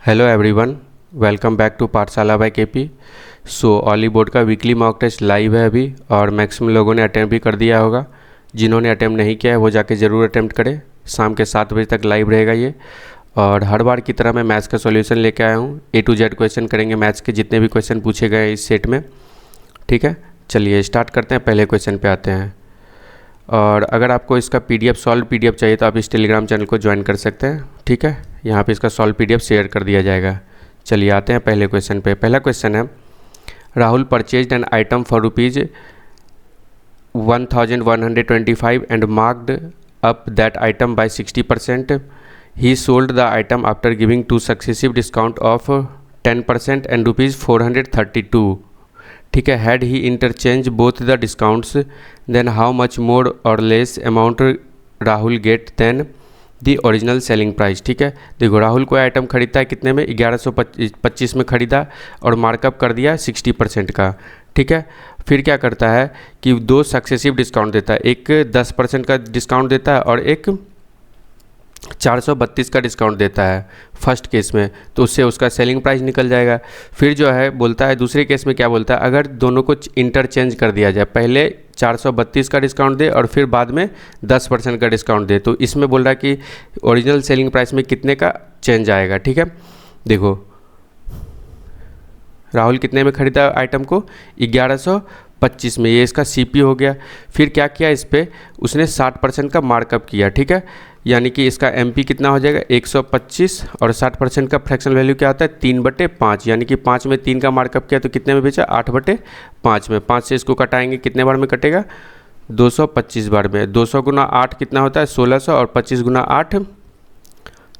Hello everyone, welcome back to Pathshala by KP. So Oliveboard का weekly mock test live है अभी, और maximum लोगों ने अटैम्प्ट भी कर दिया होगा। जिन्होंने अटैम्प्ट नहीं किया है वो जाके ज़रूर अटैम्प्ट करें। शाम के 7 बजे तक लाइव रहेगा ये। और हर बार की तरह मैं मैथ्स का सॉल्यूशन लेके आया हूँ। A to Z क्वेश्चन करेंगे मैथ्स के, जितने भी क्वेश्चन पूछे गए इस सेट में। ठीक है, चलिए स्टार्ट करते हैं। पहले क्वेश्चन पे आते हैं। और अगर आपको इसका सॉल्व PDF चाहिए तो आप इस टेलीग्राम चैनल को ज्वाइन कर सकते हैं। ठीक है, यहाँ पे इसका सॉल्व PDF शेयर कर दिया जाएगा। चलिए आते हैं पहले क्वेश्चन पे। पहला क्वेश्चन है, Rahul purchased an item for ₹1125 and marked up that item by 60%. He sold the item after giving two successive discount of 10% and ₹432. ठीक है, had he interchange both the discounts then how much more और less amount Rahul get then the original selling price. ठीक है, देखो राहुल कोई item खरीदता है कितने में, 1125 में खरीदा और मार्कअप कर दिया 60% का. ठीक है, फिर क्या करता है कि दो सक्सेसिव डिस्काउंट देता है, एक 10% का डिस्काउंट देता है और एक 432 का डिस्काउंट देता है फर्स्ट केस में, तो उससे उसका सेलिंग प्राइस निकल जाएगा. फिर जो है बोलता है दूसरे केस में क्या बोलता है, अगर दोनों को इंटरचेंज कर दिया जाए, पहले 432 का डिस्काउंट दे और फिर बाद में 10% का डिस्काउंट दे, तो इसमें बोल रहा है कि ओरिजिनल सेलिंग प्राइस में कितने का चेंज आएगा. ठीक है, देखो राहुल कितने में खरीदा आइटम को, 1125 में, ये इसका CP हो गया. फिर क्या किया, इस पर उसने 60% का मार्कअप किया. ठीक है, यानी कि इसका MP कितना हो जाएगा 125, और 60% का फ्रैक्शनल वैल्यू क्या होता है 3/5, यानी कि 5 में 3 का मार्कअप किया तो कितने में बेचा 8/5 में. 5 से इसको कटाएंगे, कितने बार में कटेगा 225 बार में. 200 गुना 8 कितना होता है 1600, और 25 गुना 8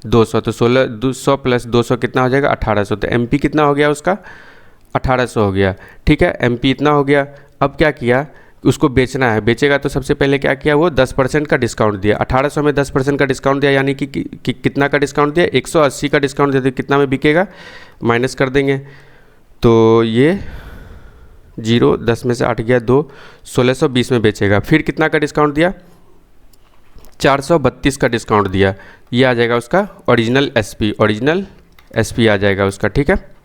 200, तो 1600 प्लस 200 कितना हो जाएगा 1800. तो MP कितना हो गया उसका 1800 हो गया. ठीक है, MP इतना हो गया. अब क्या किया, उसको बेचना है, बेचेगा तो सबसे पहले क्या किया, वो 10% का डिस्काउंट दिया. 1800 में 10% का डिस्काउंट दिया, यानी कि कितना का डिस्काउंट दिया 180 का डिस्काउंट दिया, तो कितना में बिकेगा माइनस कर देंगे, तो ये 0, 10 में से 8 गया 2, 1620 में बेचेगा. फिर कितना का डिस्काउंट दिया 432 का डिस्काउंट दिया. ये आ जाएगा उसका ओरिजिनल SP आ जाएगा उसका. ठीक है,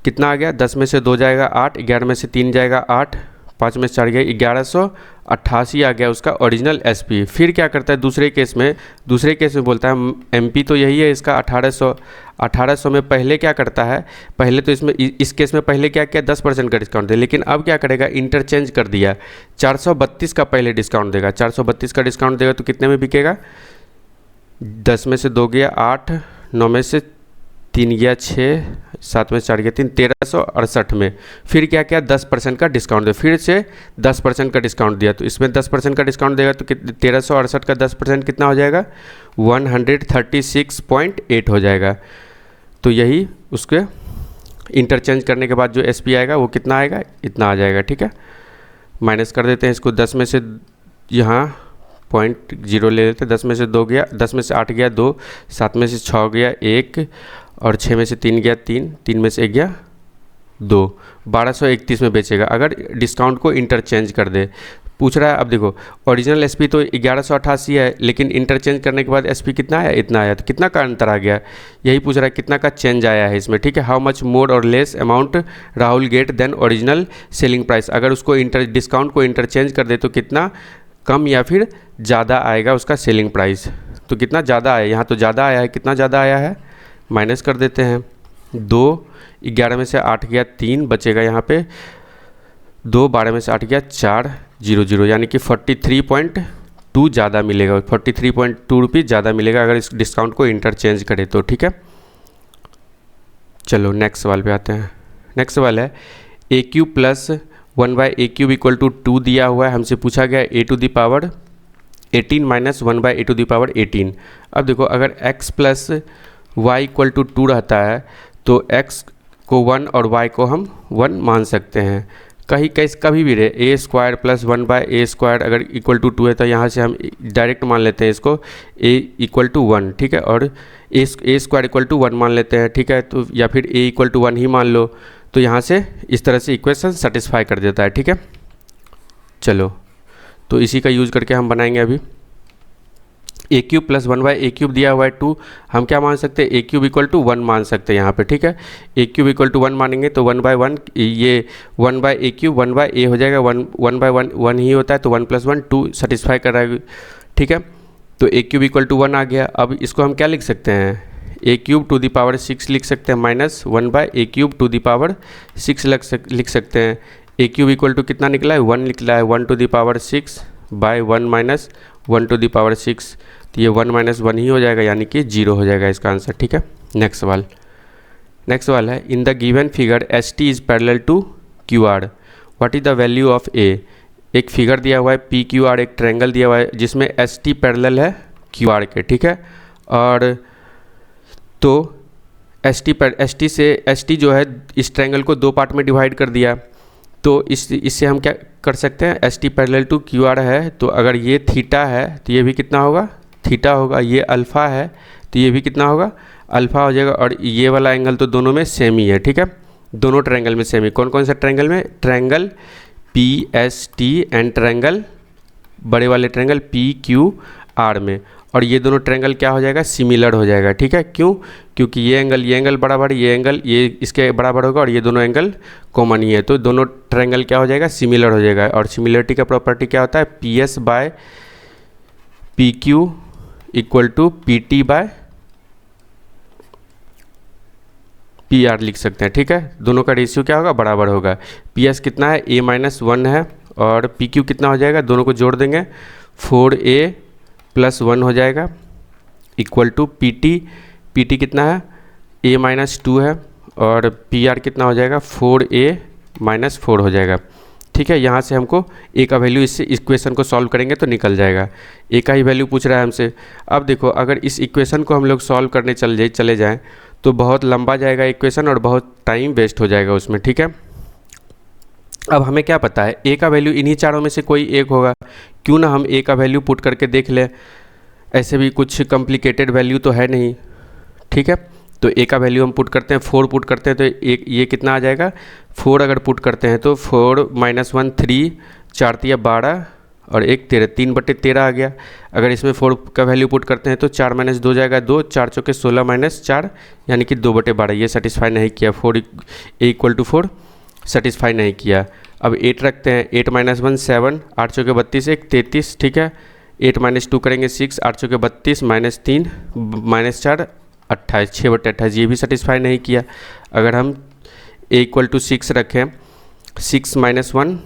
कितना आ गया, 10 में से 2 जाएगा 8, 11 में से 3 जाएगा 8, 5 में से 4 गया 1188 आ गया उसका ओरिजिनल SP. फिर क्या करता है दूसरे केस में बोलता है MP तो यही है इसका 1800 में पहले क्या करता है, पहले तो इसमें इस केस में पहले क्या किया 10% का डिस्काउंट दे, लेकिन अब क्या करेगा इंटरचेंज कर दिया, 432 का पहले डिस्काउंट देगा. 432 का डिस्काउंट देगा तो कितने में बिकेगा, 10 में से 2 गया 8, 9 में से 3 गया 6, 7 में से 4 गया 3, 1368 में. फिर क्या किया 10% का डिस्काउंट दिया, फिर से 10% का डिस्काउंट दिया, तो इसमें 10% का डिस्काउंट देगा तो 1368 का 10% कितना हो जाएगा 136.8 हो जाएगा. तो यही उसके इंटरचेंज करने के बाद जो SP आएगा वो कितना आएगा, इतना आ जाएगा. ठीक है, माइनस कर देते हैं इसको, 10 में से यहाँ 0.0 ले लेते हैं, 10 में से 2 गया, 10 में से 8 गया 2, 7 में से 6 गया 1, और 6 में से 3 गया 3, 3 में से 1 गया 2, 1231 में बेचेगा अगर डिस्काउंट को इंटरचेंज कर दे. पूछ रहा है, अब देखो ओरिजिनल SP तो 1188 है, लेकिन इंटरचेंज करने के बाद SP कितना आया, इतना आया, तो कितना का अंतर आ गया, यही पूछ रहा है कितना का चेंज आया है इसमें. ठीक है, हाउ मच मोर और less amount Rahul get then original selling price, अगर उसको डिस्काउंट को इंटरचेंज कर दे तो कितना कम या फिर ज़्यादा आएगा उसका सेलिंग प्राइस. तो कितना ज़्यादा आया, यहाँ तो ज़्यादा आया है, कितना ज़्यादा आया है माइनस कर देते हैं, 2, 11 में से 8 गया 3, बचेगा यहाँ पे 2, 12 में से 8 गया 4, 0, यानी कि 43.2 ज़्यादा मिलेगा, 43.2 रुपीज़ ज़्यादा मिलेगा अगर इस डिस्काउंट को इंटरचेंज करे तो. ठीक है, चलो नेक्स्ट सवाल पे आते हैं. नेक्स्ट सवाल है, AQ + 1/AQ = 2 दिया हुआ है, हमसे पूछा गया A to the power 18 - 1/A to the power 18. अब देखो अगर x + y = 2 रहता है तो x को 1 और y को हम 1 मान सकते हैं. कभी भी रहे A² + 1/A² अगर = 2 है तो यहाँ से हम डायरेक्ट मान लेते हैं इसको A = 1. ठीक है, और A² = 1 मान लेते हैं. ठीक है, तो या फिर A = 1 ही मान लो, तो यहाँ से इस तरह से इक्वेशन सेटिस्फाई कर देता है. ठीक है, चलो तो इसी का यूज़ करके हम बनाएंगे अभी. ए क्यूब प्लस 1/a³ दिया हुआ है 2, हम क्या मान सकते हैं, ए क्यूब इक्वल टू 1 मान सकते हैं यहाँ पे, ठीक है। ए क्यूब इक्वल टू 1 मानेंगे तो 1/1 ये 1/a³ 1/a हो जाएगा, 1/1 1 ही होता है, तो 1 + 1 2 सेटिस्फाई कर रहा है, ठीक है। तो ए क्यूब इक्वल टू 1 आ गया। अब इसको हम क्या लिख सकते हैं, ए क्यूब टू द पावर 6 लिख सकते हैं, minus 1/a³ to the power 6 लिख सकते हैं। ए क्यूब इक्वल टू कितना निकला है, 1 निकला है, 1 to the power 6 by 1 minus 1 to the power 6, तो ये 1 - 1 ही हो जाएगा, यानी कि 0 हो जाएगा इसका आंसर, ठीक है। नेक्स्ट सवाल है, in the given figure S T is parallel to Q R, what is the value of A. एक फिगर दिया हुआ है पी क्यू आर, एक ट्रायंगल दिया हुआ है जिसमें एस टी पैरेलल है क्यू आर के, ठीक है। और तो एस टी जो है इस ट्रायंगल को 2 पार्ट में डिवाइड कर दिया, तो इससे हम क्या कर सकते हैं, S T parallel to Q R है, तो अगर ये थीटा है तो ये भी कितना होगा, थीटा होगा। ये अल्फ़ा है तो ये भी कितना होगा, अल्फ़ा हो जाएगा। और ये वाला एंगल तो दोनों में सेम ही है, ठीक है, दोनों ट्रायंगल में सेम ही। कौन कौन सा ट्रायंगल में, triangle P S T and triangle बड़े वाले ट्रायंगल पी क्यू आर में। और ये दोनों ट्रायंगल क्या हो जाएगा, सिमिलर हो जाएगा, ठीक है। क्यों, क्योंकि ये एंगल बराबर, ये एंगल ये इसके बराबर होगा, और ये दोनों एंगल कॉमन ही है, तो दोनों ट्रायंगल क्या हो जाएगा, सिमिलर हो जाएगा। और सिमिलरिटी का प्रॉपर्टी क्या होता है, P S by P Q equal to P T by P R लिख सकते हैं, ठीक है। दोनों का रेशियो क्या होगा, बराबर होगा। पी एस कितना है, a - 1 है, और पी क्यू कितना हो जाएगा, दोनों को जोड़ देंगे 4a + 1 हो जाएगा, इक्वल टू पी टी कितना है, a - 2 है, और पी आर कितना हो जाएगा, 4a - 4 हो जाएगा, ठीक है। यहाँ से हमको ए का वैल्यू, इससे इक्वेशन को सॉल्व करेंगे तो निकल जाएगा। ए का ही वैल्यू पूछ रहा है हमसे। अब देखो, अगर इस इक्वेशन को हम लोग सॉल्व करने चले जाएं तो बहुत लंबा जाएगा इक्वेशन, और बहुत टाइम वेस्ट हो जाएगा उसमें, ठीक है। अब हमें क्या पता है, ए का वैल्यू इन्हीं चारों में से कोई एक होगा। क्यों ना हम ए का वैल्यू पुट करके देख लें, ऐसे भी कुछ कॉम्प्लिकेटेड वैल्यू तो है नहीं, ठीक है। तो ए का वैल्यू हम पुट करते हैं, 4 पुट करते हैं, तो एक ये कितना आ जाएगा, 4 अगर पुट करते हैं तो 4 - 1 3, 4 × 12 और 1 13, 3/13 आ गया। अगर इसमें 4 का वैल्यू पुट करते हैं तो 4 - 2 जाएगा 2, 4 × 16 - 4 यानी कि 2/12। ये सेटिस्फाई नहीं किया, 4 ए इक्वल टू 4 सेटिस्फाई नहीं किया। अब 8 रखते हैं, 8 - 1 7, 8 × 32 1 33, ठीक है। 8 - 2 करेंगे 6, 8 × 32 -3 -4 28, 6/28, ये भी सेटिस्फाई नहीं किया। अगर हम ए इक्वल टू 6 रखें, 6 - 1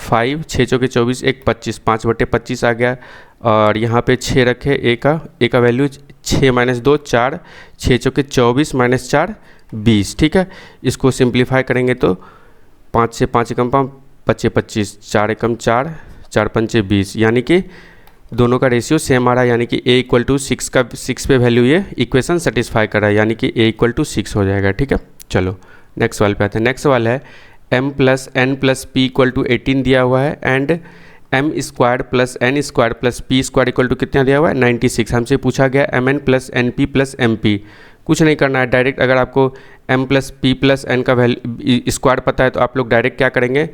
5, 6 × 24 1 25, 5/25 आ गया। और यहाँ पे 6 रखे, ए का वैल्यू 6 - 2 4, 6 × 24 -4 20, ठीक है। इसको सिंप्लीफाई करेंगे तो 5 से 5 कम 5 25 25, 4 एकम 4, 4 पंचे 20, यानी कि दोनों का रेशियो सेम आ रहा है, यानी कि a इक्वल टू 6 पे वैल्यू ये इक्वेशन सेटिस्फाई कर रहा है, यानी कि a इक्वल टू 6 हो जाएगा, ठीक है। चलो नेक्स्ट सवाल पे आते हैं। नेक्स्ट सवाल है, m + n + p equal to 18 दिया हुआ है, and m² + n² + p² equal to कितना दिया हुआ है, 96। हमसे पूछा गया mn + np + mp। कुछ नहीं करना है, डायरेक्ट अगर आपको m + p + n का वैल्यू स्क्वायर पता है तो आप लोग डायरेक्ट क्या करेंगे,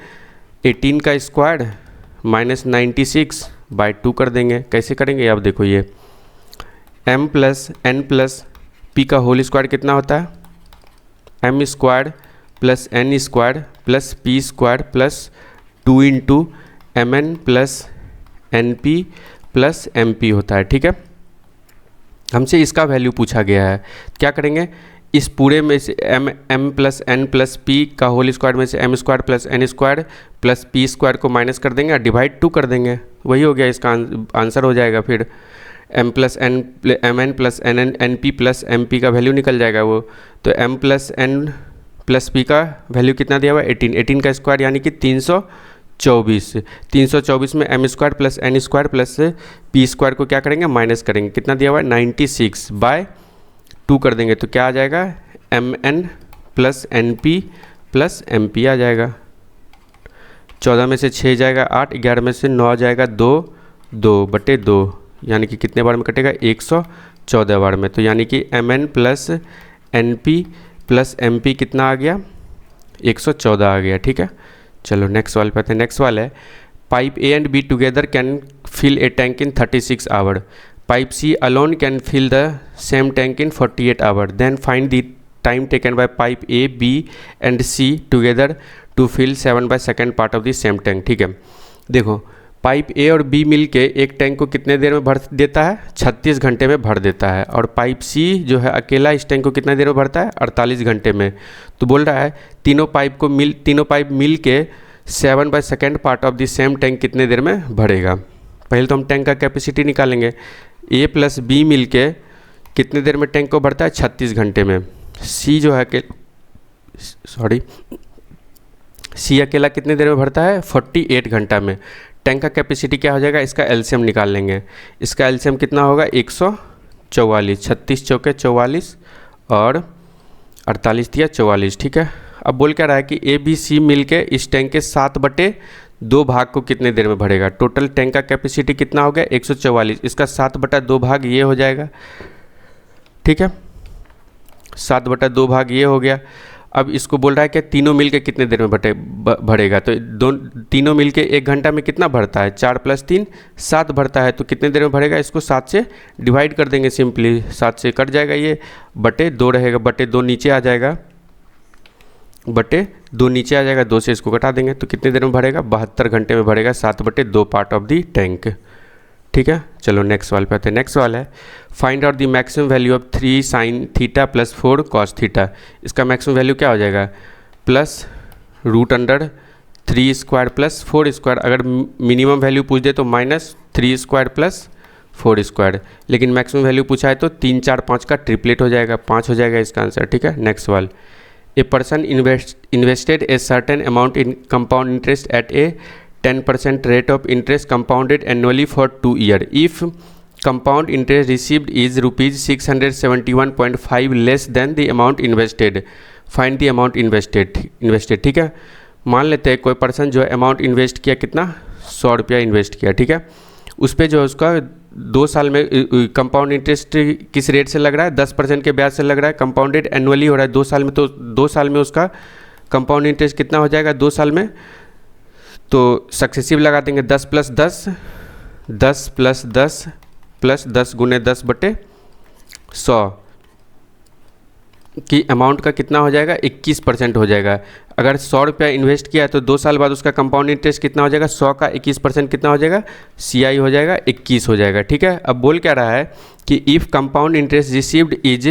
18 का स्क्वायर - 96 बाय 2 कर देंगे। कैसे करेंगे, अब देखो, ये m + n + p का होल स्क्वायर कितना होता है, m² + n² + p² + 2 × mn + np + mp होता है, ठीक है। हमसे इसका वैल्यू पूछा गया है, क्या करेंगे, इस पूरे में से m + n + p का होल स्क्वायर में से m² + n² + p² को माइनस कर देंगे और डिवाइड 2 कर देंगे, वही हो गया, इसका आंसर हो जाएगा। फिर m + n mn + np + mp का वैल्यू निकल जाएगा वो, तो m + n + p का वैल्यू कितना दिया हुआ है, 18 का स्क्वायर यानी कि 324। 324 में m² + n² + p² को क्या करेंगे, माइनस करेंगे, कितना दिया हुआ है, 96 बाय 2 कर देंगे, तो क्या आ जाएगा, mn + np + mp आ जाएगा। 14 में से 6 जाएगा 8, 11 में से 9 जाएगा 2, 2/2, यानी कि कितने बार में कटेगा, 114 बार में। तो यानी कि mn + np + mp कितना आ गया, 114 आ गया, ठीक है। चलो नेक्स्ट सवाल पे आते हैं। नेक्स्ट सवाल है, pipe A and B together can fill a tank in 36 hour. Pipe C alone can fill the same tank in 48 hour, then find the time taken by pipe A, B and C together to fill 7/2 part of the same tank. ठीक है, देखो pipe ए और B मिल के एक tank को कितने देर में भर देता है, 36 घंटे में भर देता है, और पाइप सी जो है अकेला इस टैंक को कितना देर में भरता है, 48 घंटे में। तो बोल रहा है तीनों पाइप मिल के 7/2 part of the same tank कितने देर में भरेगा। पहले तो हम टैंक का कैपेसिटी निकालेंगे, ए प्लस बी मिल के कितने देर में टैंक को भरता है, 36 घंटे में। सी जो है सी अकेला कितने देर में भरता है, 48 घंटा में। टैंक का कैपेसिटी क्या हो जाएगा, इसका एलसीएम निकाल लेंगे। इसका एलसीएम कितना होगा, 144, 36 चौके 44 और 48 दिया 44। ठीक है, अब बोल क्या रहा है कि ए बी सी मिल के इस टैंक के 7/2 भाग को कितने देर में भरेगा। टोटल टैंक का कैपेसिटी कितना हो गया, 144, इसका 7/2 भाग ये हो जाएगा। ठीक है, 7/2 भाग ये हो गया। अब इसको बोल रहा है कि तीनों मिलके कितने देर में भरेगा, तो तीनों मिलके 1 घंटा में कितना भरता है, 4 + 3 7 भरता है, तो कितने देर में भरेगा, इसको 7 से डिवाइड कर देंगे सिंपली, 7 से कट जाएगा, ये /2 रहेगा, /2 नीचे आ जाएगा, /2 नीचे आ जाएगा, 2 से इसको घटा देंगे, तो कितने देर में भरेगा, 72 घंटे में भरेगा 7/2 पार्ट ऑफ दी टैंक। ठीक है, चलो नेक्स्ट सवाल पे आते हैं। नेक्स्ट सवाल है find out the maximum value of 3 sin theta + 4 cos theta. इसका मैक्सिमम वैल्यू क्या हो जाएगा, +√3² + 4²। अगर मिनिमम वैल्यू पूछ दे तो -3² + 4², लेकिन मैक्सिमम वैल्यू पूछा है तो 3 4 5 का ट्रिपलेट हो जाएगा, 5 हो जाएगा इसका आंसर। ठीक है, नेक्स्ट सवाल, a person invested a certain amount in compound interest eight A 10% rate of interest compounded annually for 2 years. If compound interest received is ₹671.5 less than the amount invested, find the amount invested. ठीक है, मान लेते हैं कोई person जो amount invest किया, कितना, 100 रुपया इन्वेस्ट किया। ठीक है, उस पर जो है उसका 2 साल में कंपाउंड इंटरेस्ट किस रेट से लग रहा है, 10% के ब्याज से लग रहा है, कंपाउंडेड एनुअली हो रहा है 2 साल में, तो 2 साल में उसका कंपाउंड इंटरेस्ट कितना हो जाएगा 2 साल में, तो सक्सेसिव लगा देंगे 10 + 10 10 + 10 + 10 × 10/100 की अमाउंट का कितना हो जाएगा, 21% हो जाएगा। अगर 100 रुपया इन्वेस्ट किया तो 2 साल बाद उसका कंपाउंड इंटरेस्ट कितना हो जाएगा, 100 का 21% कितना हो जाएगा, CI हो जाएगा 21 हो जाएगा। ठीक है, अब बोल क्या रहा है कि if compound interest received is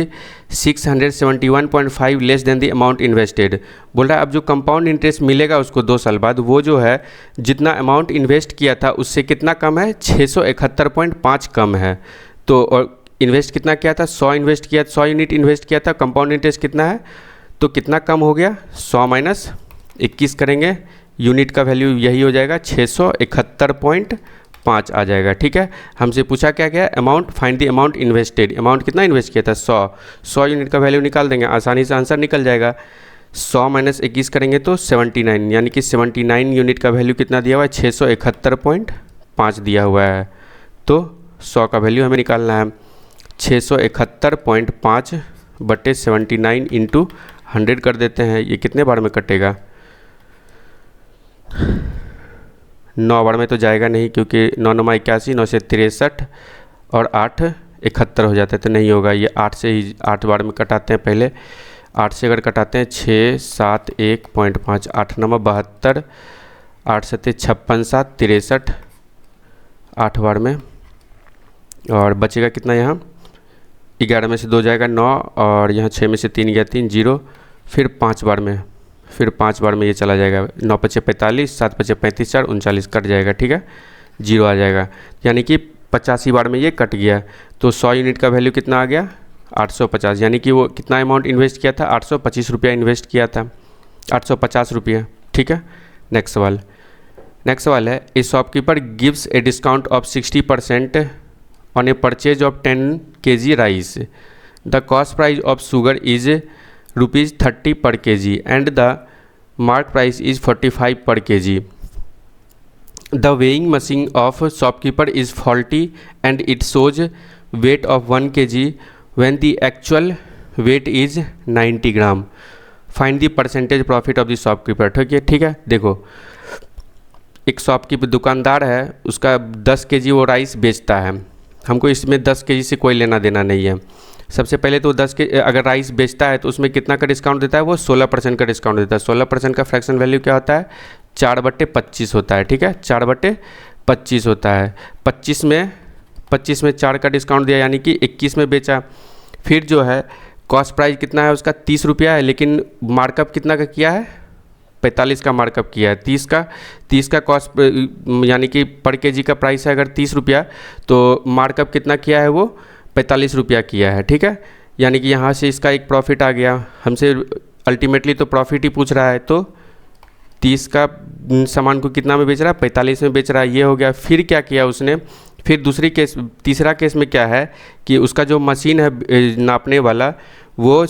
671.5 less than the amount invested. बोल रहा है अब जो कंपाउंड इंटरेस्ट मिलेगा उसको 2 साल बाद, वो जो है जितना अमाउंट इन्वेस्ट किया था उससे कितना कम है, 671.5 कम है। तो और इन्वेस्ट कितना किया था, 100 इन्वेस्ट किया, 100 यूनिट इन्वेस्ट किया था, कंपाउंड इंटरेस्ट कितना है, तो कितना कम हो गया, 100 - 21 करेंगे, यूनिट का वैल्यू यही हो जाएगा 671.5 आ जाएगा। ठीक है, हमसे पूछा क्या गया, amount, find the amount invested. Amount कितना इन्वेस्ट किया था, 100 यूनिट का वैल्यू निकाल देंगे, आसानी से आंसर निकल जाएगा। 100 - 21 करेंगे तो 79, यानी कि 79 यूनिट का वैल्यू कितना दिया हुआ है, 671.5 दिया हुआ है। तो 100 का वैल्यू हमें निकालना है, 671.5 / 79 × 100 कर देते हैं, ये कितने बार में कटेगा, 9 बार में तो जाएगा नहीं, क्योंकि 9 × 9 = 81, 9 से 63 और 8 71 हो जाता है, तो नहीं होगा। ये 8 से ही 8 बार में कटाते हैं, पहले 8 से अगर कटाते हैं 6 7 1.5, 8 × 9 = 72, 8 7 56 7 63, 8 बार में, और बचेगा कितना, यहाँ 11 में से 2 जाएगा 9, और यहाँ 6 में से 3 गया 3 0, फिर 5 बार में, फिर 5 बार में ये चला जाएगा, 9 × 5 = 45, 7 × 5 = 35, 4 39 कट जाएगा। ठीक है, 0 आ जाएगा, यानी कि 85 बार में ये कट गया। तो 100 यूनिट का वैल्यू कितना आ गया, 850, यानी कि वो कितना अमाउंट इन्वेस्ट किया था, 825 रुपया इन्वेस्ट किया था, 850 रुपया। ठीक है, नेक्स्ट सवाल है ए shopkeeper gives a discount of 60% on a purchase of 10 kg rice. The cost price of sugar is ₹30 per kg and the mark price is 45 per kg. The weighing machine of shopkeeper is faulty and it shows weight of 1 kg when the actual weight is 90 gram. Find the percentage profit of the shopkeeper. ठीक है, देखो एक shopkeeper दुकानदार है, उसका 10 kg वो rice बेचता है, हमको इसमें 10 केजी से कोई लेना देना नहीं है। सबसे पहले तो 10 के अगर राइस बेचता है तो उसमें कितना का डिस्काउंट देता है, वो 16% का डिस्काउंट देता है। 16% का फ्रैक्शन वैल्यू क्या होता है, 4/25 होता है, ठीक है, 4/25 होता है। 25 में 4 का डिस्काउंट दिया यानी कि 21 में बेचा। फिर जो है कॉस्ट प्राइस कितना है उसका 30 रुपया है, लेकिन मार्कअप कितना का किया है, 45 का मार्कअप किया है। 30 का कॉस्ट यानी कि पर केजी का प्राइस है अगर 30 रुपया, तो मार्कअप कितना किया है, वो 45 रुपया किया है, ठीक है। यानी कि यहाँ से इसका एक प्रॉफिट आ गया। हमसे अल्टीमेटली तो प्रॉफिट ही पूछ रहा है, तो 30 का सामान को कितना में बेच रहा है, 45 में बेच रहा है, ये हो गया। फिर क्या किया उसने, फिर तीसरा केस में क्या है कि उसका जो मशीन है नापने वाला, वो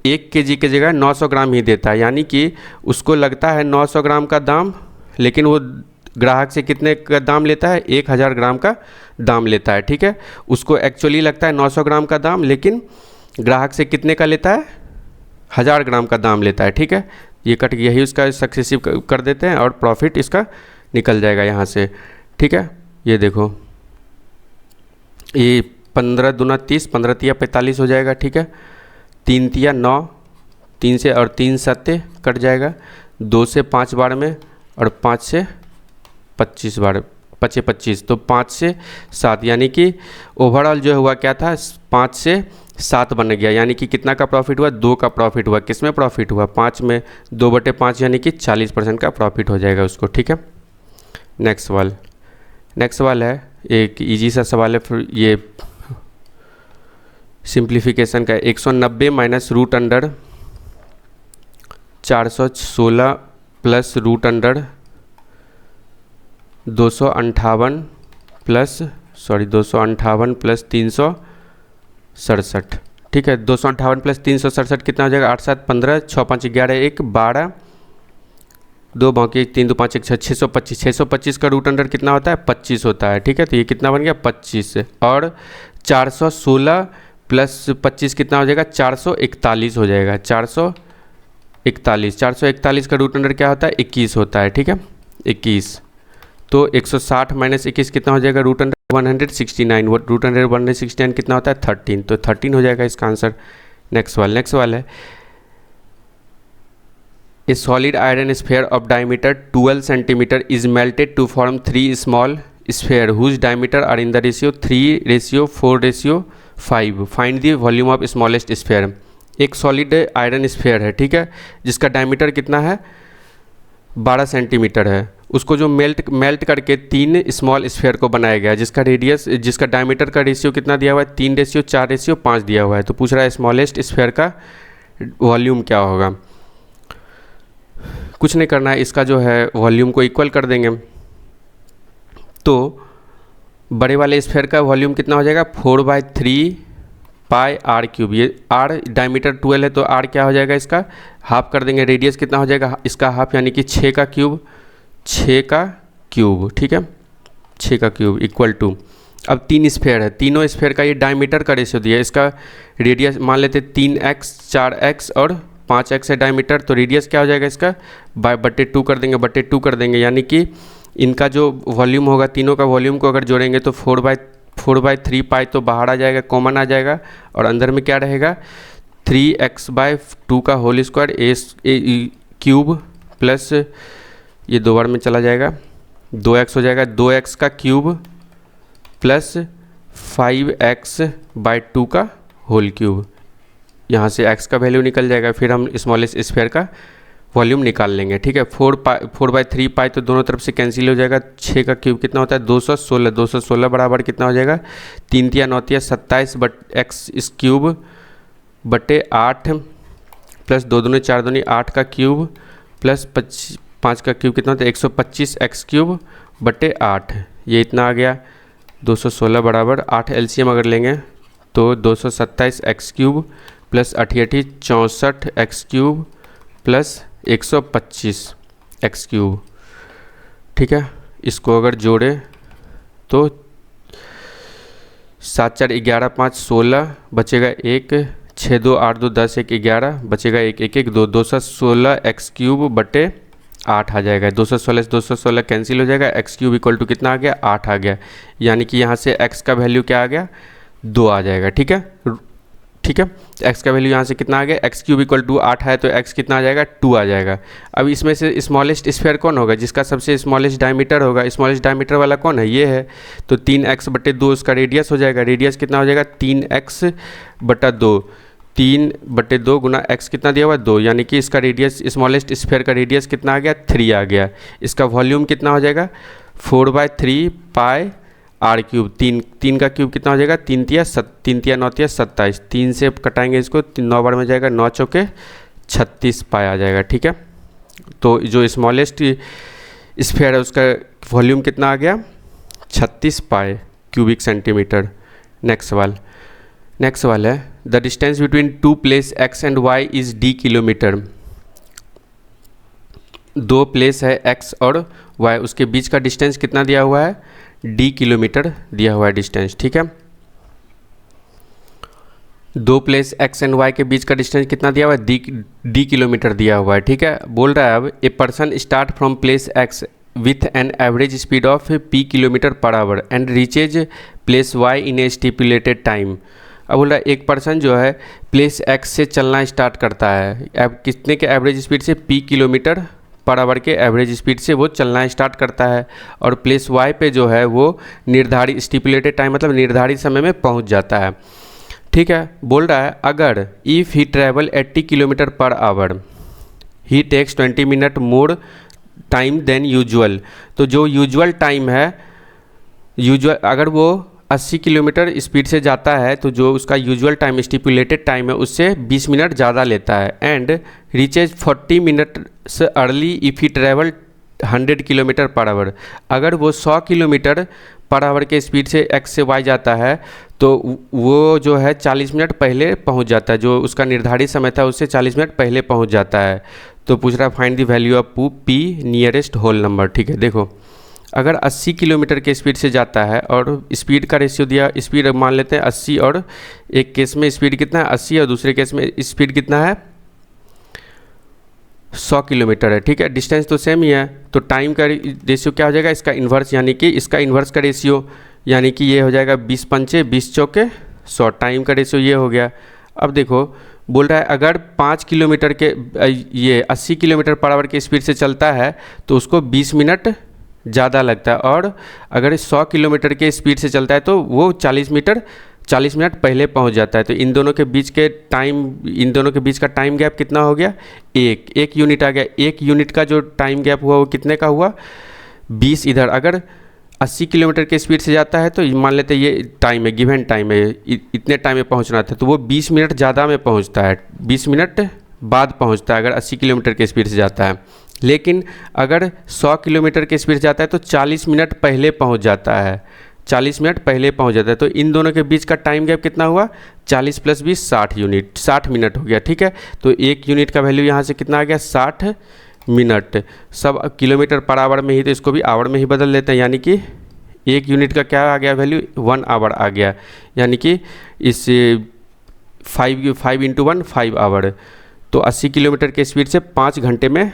1 केजी की जगह 900 ग्राम ही देता है। यानी कि उसको लगता है 900 ग्राम का दाम, लेकिन वो ग्राहक से कितने का दाम लेता है, 1000 ग्राम का दाम लेता है, ठीक है। उसको एक्चुअली लगता है 900 ग्राम का दाम, लेकिन ग्राहक से कितने का लेता है, 1000 ग्राम का दाम लेता है, ठीक है। ये कट यही उसका सक्सेसिव कर देते हैं और प्रॉफिट इसका निकल जाएगा यहाँ से, ठीक है। ये देखो, ये 15 दूना 30, 15 तिया 45 हो जाएगा, ठीक है। 3 तिया 9, 3 से और 3 सत्ते कट जाएगा, 2 से 5 बार में और 5 से 25 बार, 25, तो 5 से 7, यानी कि ओवरऑल जो हुआ क्या था, 5 से 7 बन गया। यानी कि कितना का प्रॉफिट हुआ, 2 का प्रॉफिट हुआ। किस में प्रॉफिट हुआ, 5 में। 2/5 यानी कि 40% का प्रॉफिट हो जाएगा उसको, ठीक है। नेक्स्ट सवाल है एक इजी सा सवाल है, फिर ये सिंप्लीफिकेशन का। 190 minus root under 416 plus root under 258 plus 367, ठीक है। 258 प्लस 367 कितना हो जाएगा, 8 7 15, 6 5 11 1 12, 2 बाकी 1 3 2 5 1 6, 625 का रूट अंडर कितना होता है, 25 होता है, ठीक है। तो ये कितना बन गया, 25। और 416 प्लस 25 कितना हो जाएगा, 441 हो जाएगा। 441 का रूट अंडर क्या होता है, 21 होता है, ठीक है, 21। तो 160 माइनस 21 कितना हो जाएगा, रूट अंडर 169, रूट अंडर 169 कितना होता है, 13, तो 13 हो जाएगा इसका आंसर। नेक्स्ट सवाल है, A solid iron sphere of diameter 12 cm is melted to form 3 small sphere whose diameter are in the ratio 3:4:5. Find the volume of smallest sphere. एक सॉलिड आयरन स्फेयर है, ठीक है, जिसका डायमीटर कितना है, 12 centimetre है। उसको जो मेल्ट करके 3 स्मॉल स्फेयर को बनाया गया, जिसका डायमीटर का रेशियो कितना दिया हुआ है, 3:4:5 दिया हुआ है। तो पूछ रहा है स्मॉलेस्ट स्फेयर का वॉल्यूम क्या होगा। कुछ नहीं करना है, इसका जो है वॉल्यूम को इक्वल कर देंगे। तो बड़े वाले स्फेयर का वॉल्यूम कितना हो जाएगा, 4/3 पाई आर क्यूब। ये आर डायमीटर 12 है, तो आर क्या हो जाएगा, इसका हाफ कर देंगे। रेडियस कितना हो जाएगा, इसका हाफ यानी कि 6 का क्यूब, ठीक है, 6 का क्यूब इक्वल टू। अब 3 स्फेयर है, तीनों स्फेयर का ये डायमीटर का रेशियो दिया है। इसका रेडियस मान लेते 3x 4x और 5x है डायमीटर, तो रेडियस क्या हो जाएगा इसका, बटे 2 कर देंगे, यानी कि इनका जो वॉल्यूम होगा, तीनों का वॉल्यूम को अगर जोड़ेंगे तो 4/3 पाई तो बाहर आ जाएगा, कॉमन आ जाएगा, और अंदर में क्या रहेगा, 3x/2 का होल स्क्वायर ए क्यूब प्लस ये 2 बार में चला जाएगा, 2x हो जाएगा, 2x का क्यूब प्लस 5x/2 का होल क्यूब। यहाँ से x का वैल्यू निकल जाएगा, फिर हम स्मॉलेस्ट स्फेयर का वॉल्यूम निकाल लेंगे, ठीक है। 4/3 पाई तो दोनों तरफ से कैंसिल हो जाएगा। 6 का क्यूब कितना होता है, 216 बराबर कितना हो जाएगा, 3 तिया 9 तिया 27 x इस क्यूब बटे 8 प्लस 2 दूनी 4 दूनी 8 का क्यूब प्लस 5 का क्यूब कितना होता है, 125 x क्यूब बटे 8। ये इतना आ गया, 216 बराबर 8 LCM अगर लेंगे तो 227 x cube plus 88 64 x cube plus 125 x cube, ठीक है। इसको अगर जोड़े तो 7 4 11 5 16 बचेगा 1, 6 2 8 2 10 1 11 बचेगा 1 1 1 2 216 x क्यूब बटे 8 आ जाएगा। 216 से 216 कैंसिल हो जाएगा, एक्स क्यूब इक्वल टू कितना आ गया, 8 आ गया। यानी कि यहाँ से एक्स का वैल्यू क्या आ गया, 2 आ जाएगा। ठीक है, ठीक है, एक्स का वैल्यू यहाँ से कितना आ गया, एक्स क्यूब इक्वल टू 8 है तो एक्स कितना आ जाएगा, 2 आ जाएगा। अब इसमें से स्मॉलेस्ट स्फीयर कौन होगा, जिसका सबसे स्मॉलेस्ट डायमीटर होगा, स्मॉलेस्ट डायमीटर वाला कौन है, ये है। तो 3x/2 उसका रेडियस हो जाएगा। रेडियस कितना हो जाएगा, 3x/2, 3/2 गुना एक्स कितना दिया हुआ है, 2, यानी कि इसका रेडियस, स्मॉलेस्ट स्फीयर का रेडियस कितना आ गया, 3 आ गया। इसका वॉल्यूम कितना हो जाएगा, 4/3 पाई आर क्यूब। 3 का क्यूब कितना हो जाएगा, 3 तिया 9 तिया 27, 3 से कटाएंगे इसको, 9 बार में जाएगा, 9 चौके 36 पाई आ जाएगा। ठीक है, तो जो स्मॉलेस्ट स्फीयर है उसका वॉल्यूम कितना आ गया, 36 पाई क्यूबिक सेंटीमीटर। नेक्स्ट सवाल है the distance between two place X and Y is d kilometre. दो प्लेस है x और y, उसके बीच का डिस्टेंस कितना दिया हुआ है, d किलोमीटर दिया हुआ है डिस्टेंस। ठीक है, दो प्लेस x एंड y के बीच का डिस्टेंस कितना दिया हुआ है, d किलोमीटर दिया हुआ है। ठीक है, बोल रहा है अब a person start from place x with an average speed of p kilometre per our and reaches place y in A stipulated time. अब बोल रहा है एक पर्सन जो है प्लेस x से चलना स्टार्ट करता है, अब कितने के एवरेज स्पीड से, p किलोमीटर पर आवर के एवरेज स्पीड से वो चलना स्टार्ट करता है, और प्लेस y पे जो है वो निर्धारित स्टिपुलेटेड टाइम मतलब निर्धारित समय में पहुंच जाता है। ठीक है, बोल रहा है अगर if he travel 80 kilometre per hour he takes 20 minute more time then usual. तो जो यूजुअल टाइम है, अगर वो 80 किलोमीटर स्पीड से जाता है तो जो उसका यूजुअल टाइम स्टिपुलेटेड टाइम है उससे 20 मिनट ज़्यादा लेता है। एंड रीचेज 40 मिनट से early if he travel 100 kilometre per our. अगर वो 100 किलोमीटर पर आवर के स्पीड से एक्स से वाई जाता है तो वो जो है 40 मिनट पहले पहुंच जाता है, जो उसका निर्धारित समय था उससे 40 मिनट पहले पहुंच जाता है। तो पूछ रहा है find the value of P nearest whole number. ठीक है, देखो अगर 80 किलोमीटर के स्पीड से जाता है और स्पीड का रेशियो दिया, स्पीड मान लेते हैं 80, और एक केस में स्पीड कितना है 80 और दूसरे केस में स्पीड कितना है 100 किलोमीटर है। ठीक है, डिस्टेंस तो सेम ही है, तो टाइम का रेशियो क्या हो जाएगा, इसका इन्वर्स, यानी कि इसका इन्वर्स का रेशियो, यानी कि ये हो जाएगा 20 पंचे 20 चौके 100। टाइम का रेशियो ये हो गया। अब देखो बोल रहा है अगर 5 किलोमीटर के ये 80 किलोमीटर पर आवर के स्पीड से चलता है तो उसको 20 मिनट ज़्यादा लगता है, और अगर 100 किलोमीटर के स्पीड से चलता है तो वो 40 मिनट पहले पहुंच जाता है। तो इन दोनों के बीच का टाइम गैप कितना हो गया, एक यूनिट आ गया। एक यूनिट का जो टाइम गैप हुआ वो कितने का हुआ, 20 इधर। अगर 80 किलोमीटर के स्पीड से जाता है तो मान लेते हैं ये टाइम है, गिवन टाइम है, इतने टाइम में पहुंचना था, तो वो 20 मिनट ज़्यादा में पहुंचता है, 20 मिनट बाद पहुंचता है अगर 80 किलोमीटर के स्पीड से जाता है। लेकिन अगर 100 किलोमीटर के स्पीड से जाता है तो 40 मिनट पहले पहुंच जाता है, 40 मिनट पहले पहुंच जाता है। तो इन दोनों के बीच का टाइम गैप कितना हुआ, 40 + 20 60 मिनट हो गया। ठीक है, तो एक यूनिट का वैल्यू यहाँ से कितना आ गया, 60 मिनट। सब किलोमीटर पर आवर में ही, तो इसको भी आवर में ही बदल लेते हैं, यानी कि एक यूनिट का क्या आ गया वैल्यू, 1 आवर आ गया। यानी कि इस 5 × 1 5 आवर। तो 80 किलोमीटर के स्पीड से 5 घंटे में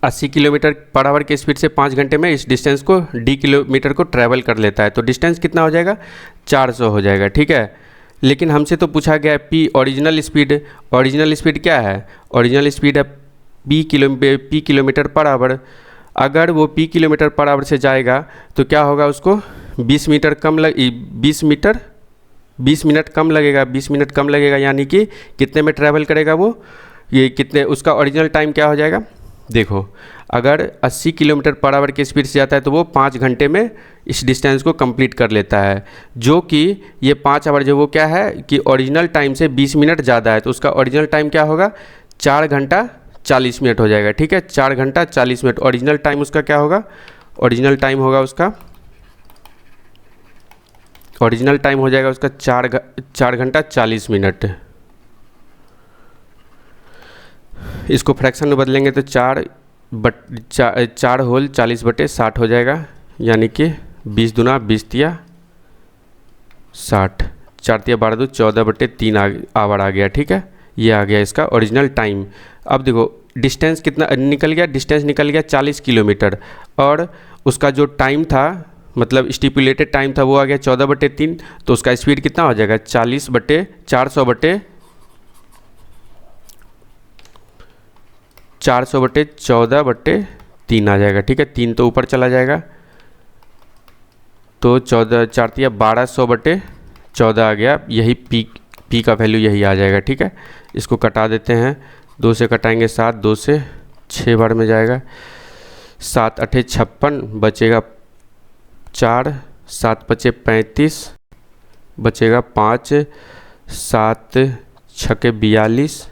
80 किलोमीटर पर आवर के स्पीड से 5 घंटे में इस डिस्टेंस को d किलोमीटर को ट्रैवल कर लेता है। तो डिस्टेंस कितना हो जाएगा, 400 हो जाएगा। ठीक है, लेकिन हमसे तो पूछा गया p original speed. Original speed क्या है, ओरिजिनल स्पीड है p किलोमीटर पर आवर। अगर वो p किलोमीटर पर आवर से जाएगा तो क्या होगा, उसको 20 मिनट कम लगेगा, यानी कि कितने में ट्रैवल करेगा वो, ये कितने, उसका ओरिजिनल टाइम क्या हो जाएगा। देखो अगर 80 किलोमीटर पर आवर के स्पीड से जाता है तो वो 5 घंटे में इस डिस्टेंस को कंप्लीट कर लेता है, जो कि ये 5 आवर जो वो क्या है कि ओरिजिनल टाइम से 20 मिनट ज़्यादा है, तो उसका ओरिजिनल टाइम क्या होगा, 4 घंटा 40 मिनट हो जाएगा। ठीक है, 4 घंटा 40 मिनट ओरिजिनल टाइम उसका क्या होगा, ओरिजिनल टाइम हो जाएगा उसका 4 घंटा 40 मिनट। इसको फ्रैक्शन में बदलेंगे तो 4 होल 40/60 हो जाएगा, यानी कि 20 दूना 20 तिया 60, 4 तिया 12 2 14/3 आवर आ गया। ठीक है, ये आ गया इसका ओरिजिनल टाइम। अब देखो डिस्टेंस कितना निकल गया, डिस्टेंस निकल गया 40 किलोमीटर, और उसका जो टाइम था मतलब स्टिपुलेटेड टाइम था वो आ गया 14/3। तो उसका स्पीड कितना हो जाएगा 400/14/3 आ जाएगा। ठीक है, 3 तो ऊपर चला जाएगा, तो 14 4 तिया 1200/14 आ गया। यही पी का वैल्यू यही आ जाएगा। ठीक है, इसको कटा देते हैं, 2 से कटाएंगे 7, 2 से 6 बार में जाएगा, 7 8 56 बचेगा 4, 7 5 35 बचेगा 5, 7 6 42,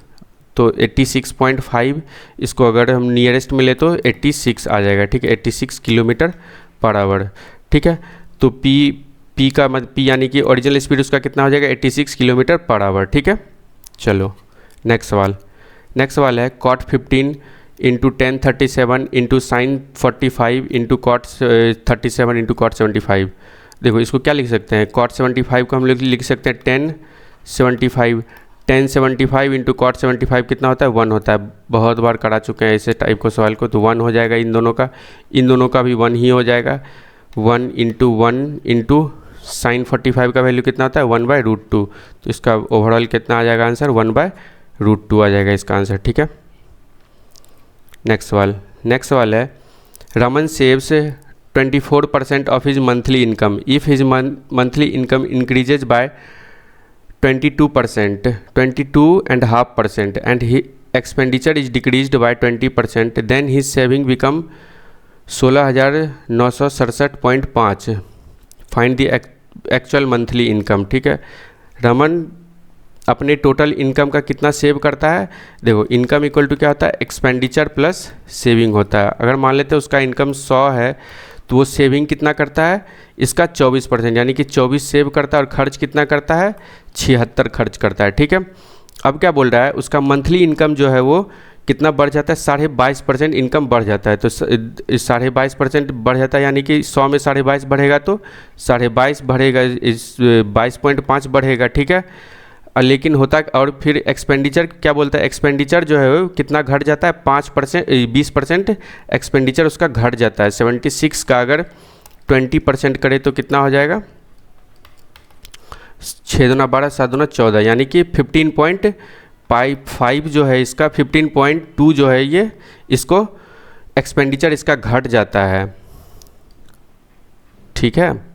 तो 86.5। इसको अगर हम नियरेस्ट में ले तो 86 आ जाएगा। ठीक है, 86 किलोमीटर पर आवर। ठीक है, तो पी का मतलब पी यानी कि ओरिजिनल स्पीड उसका कितना हो जाएगा 86 किलोमीटर पर आवर। ठीक है, चलो नेक्स्ट सवाल है cot 15 into 1037 into sine 45 into cot 37 into cot 75। देखो इसको क्या लिख सकते हैं, cot 75 को हम लोग लिख सकते हैं 1075 इंटू cot 75 कितना होता है 1 होता है। बहुत बार करा चुके हैं ऐसे टाइप को सवाल को, तो 1 हो जाएगा इन दोनों का भी 1 ही हो जाएगा। 1 इंटू साइन 45 का वैल्यू कितना होता है 1/√2। तो इसका ओवरऑल कितना आ जाएगा आंसर 1/√2 आ जाएगा इसका आंसर। ठीक है, नेक्स्ट सवाल है Raman saves 24% of his monthly income if his monthly income increases by 22.5% and he expenditure is decreased by 20%, then his saving become 16,967.5। Find the actual monthly income. ठीक है, रमन अपने टोटल इनकम का कितना सेव करता है। देखो इनकम इक्वल टू क्या होता है एक्सपेंडिचर प्लस सेविंग होता है। अगर मान लेते हैं उसका इनकम 100 है तो वो सेविंग कितना करता है इसका 24%, यानी कि 24 सेव करता है, और खर्च कितना करता है 76 खर्च करता है। ठीक है, अब क्या बोल रहा है उसका मंथली इनकम जो है वो कितना बढ़ जाता है 22.5% इनकम बढ़ जाता है। तो 22.5% बढ़ जाता है, यानी कि 100 में 22.5 बढ़ेगा तो 22.5 बढ़ेगा, 22.5 बढ़ेगा। ठीक है, लेकिन होता और फिर एक्सपेंडिचर क्या बोलता है, एक्सपेंडिचर जो है वो कितना घट जाता है 20% एक्सपेंडिचर उसका घट जाता है। 76 का अगर 20% करे तो कितना हो जाएगा 6 दूना 12 7 दूना 14, यानी कि 15.5 जो है इसका 15.2 जो है ये इसको एक्सपेंडिचर इसका घट जाता है। ठीक है,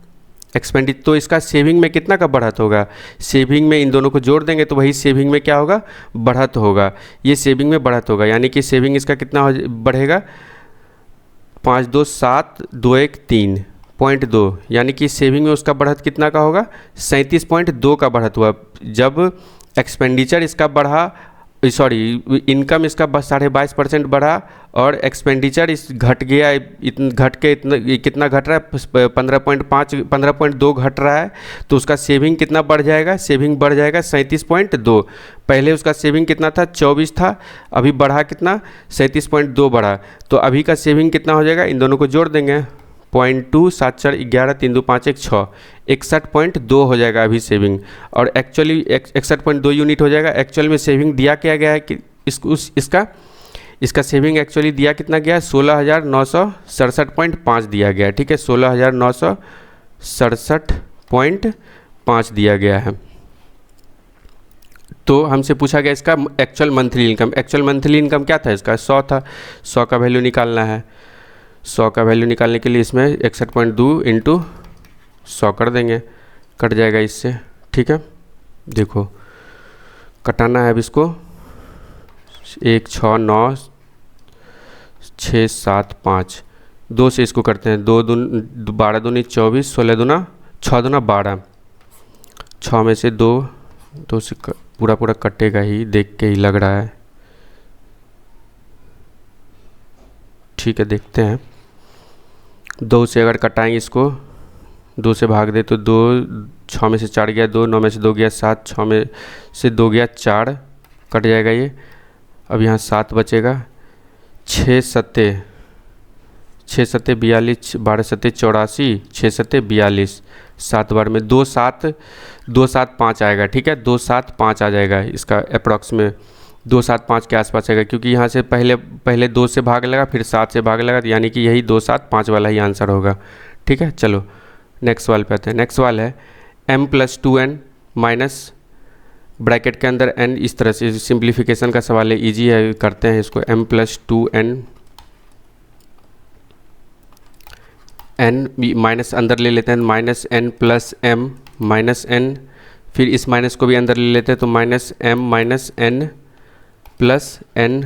एक्सपेंडिचर तो इसका सेविंग में कितना का बढ़त होगा, सेविंग में इन दोनों को जोड़ देंगे तो वही सेविंग में क्या होगा बढ़त होगा, ये सेविंग में बढ़त होगा, यानी कि सेविंग इसका कितना बढ़ेगा 5 2 7 2 1 3.2, यानी कि सेविंग में उसका बढ़त कितना का होगा 37.2 का बढ़त हुआ। जब एक्सपेंडिचर इसका बढ़ा इनकम इसका 22.5% बढ़ा और एक्सपेंडिचर इस घट गया, कितना घट रहा है 15.2 घट रहा है, तो उसका सेविंग कितना बढ़ जाएगा, सेविंग बढ़ जाएगा 37.2। पहले उसका सेविंग कितना था 24 था, अभी बढ़ा कितना 37.2 बढ़ा, तो अभी का सेविंग कितना हो जाएगा, इन दोनों को जोड़ देंगे 0.2 7 4 11 3 2 5 1 6 61.2 हो जाएगा अभी सेविंग, और एक्चुअली 61.2 यूनिट हो जाएगा। एक्चुअल में सेविंग दिया क्या गया है कि इसका सेविंग एक्चुअली दिया कितना गया 16,967.5 दिया गया। ठीक है, 16,967.5 दिया गया है। तो हमसे पूछा गया इसका actual monthly income. Actual monthly income क्या था इसका 100 था, 100 का वैल्यू निकालना है। 100 का वैल्यू निकालने के लिए इसमें 61.2 इंटू 100 कर देंगे, कट जाएगा इससे। ठीक है, देखो कटाना है अब इसको 1 6 9 6 7 5 2 से इसको करते हैं 2 12 दूनी 24 16 दूना 6 दूना 12, 6 में से 2 से पूरा कटेगा ही, देख के ही लग रहा है। ठीक है, देखते हैं 2 से अगर कटाएंगे इसको 2 से भाग दे तो 2 6 में से 4 गया 2, 9 में से 2 गया 7, 6 में से 2 गया 4, कट जाएगा ये। अब यहाँ 7 बचेगा, 6 सत्ते 42, 12 सत्ते 84, 6 सत्ते 42, 7 बार में 2 7 2 7 5 आएगा, ठीक है, 2 7 5 आ जाएगा इसका अप्रॉक्स में, 2 7 5 के आसपास आएगा, क्योंकि यहाँ से पहले 2 से भाग लगा फिर 7 से भाग लगा, तो यानी कि यही 2 7 5 वाला ही आंसर होगा, ठीक है। चलो नेक्स्ट सवाल पे आते हैं। नेक्स्ट सवाल है m+2n माइनस ब्रैकेट के अंदर n, इस तरह से सिंप्लीफिकेशन का सवाल है, इजी है, करते हैं इसको। m+2n n माइनस अंदर ले लेते हैं, minus n plus m minus n, फिर इस माइनस को भी अंदर ले लेते हैं, तो minus m minus n plus n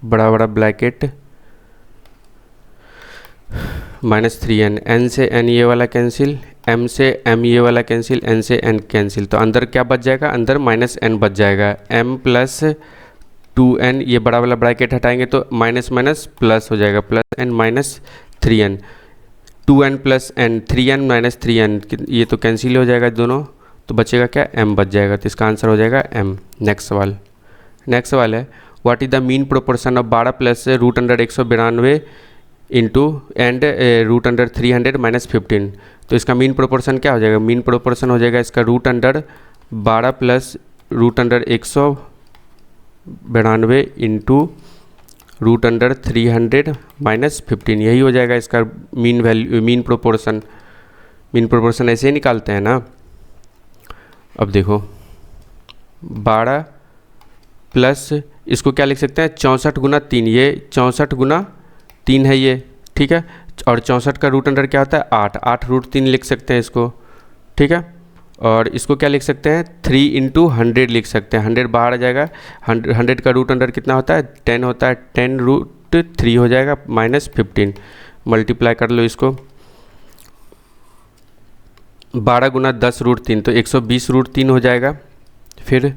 बड़ा बड़ा ब्रैकेट माइनस 3n, n से n ये वाला कैंसिल, m से m ये वाला कैंसिल, n से n कैंसिल, तो अंदर क्या बच जाएगा, अंदर माइनस n बच जाएगा। m प्लस 2n, ये बड़ा वाला ब्रैकेट हटाएंगे तो माइनस माइनस प्लस हो जाएगा, plus n minus 3n, 2n plus n, 3n minus 3n, ये तो कैंसिल हो जाएगा दोनों, तो बचेगा क्या, m बच जाएगा, तो इसका आंसर हो जाएगा m। नेक्स्ट सवाल है what is the mean proportion of 12 plus √192 into and √300 minus 15, तो इसका मीन प्रोपोर्शन क्या हो जाएगा, मीन प्रोपोर्शन हो जाएगा इसका √12 प्लस √192 इंटू √300 माइनस 15, यही हो जाएगा इसका मीन वैल्यू, मीन प्रोपोर्शन ऐसे ही निकालते हैं ना। अब देखो 12 प्लस इसको क्या लिख सकते हैं, 64 गुना 3, ये 64 गुना 3 है ये, ठीक है, और 64 का √अंडर क्या होता है 8, 8 √3 लिख सकते हैं इसको, ठीक है, और इसको क्या लिख सकते हैं 3 इंटू 100 लिख सकते हैं, 100 बाहर आ जाएगा, 100 का √अंडर कितना होता है 10 होता है, 10√3 हो जाएगा माइनस 15, मल्टीप्लाई कर लो इसको, 12 गुना 10 √3 तो 120 √3 हो जाएगा, फिर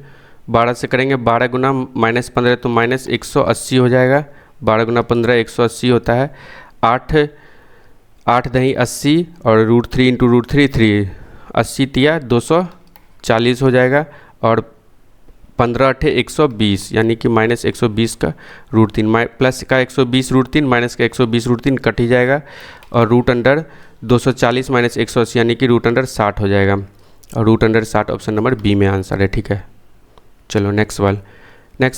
12 से करेंगे 12 गुना माइनस 15 तो माइनस 180 हो जाएगा, 12 गुना 15 180 होता है, 8 दही 80 और √3 इंटू √3 3, 80 तिया 240 हो जाएगा, और 15 8 120, यानी कि माइनस 120 का √3, प्लस का 120 √3 माइनस का 120 √3 कट ही जाएगा, और √अंडर 240 माइनस 180 यानी कि √अंडर 60 हो जाएगा, और √अंडर 60 ऑप्शन नंबर बी में आंसर है, ठीक है। चलो नेक्स्ट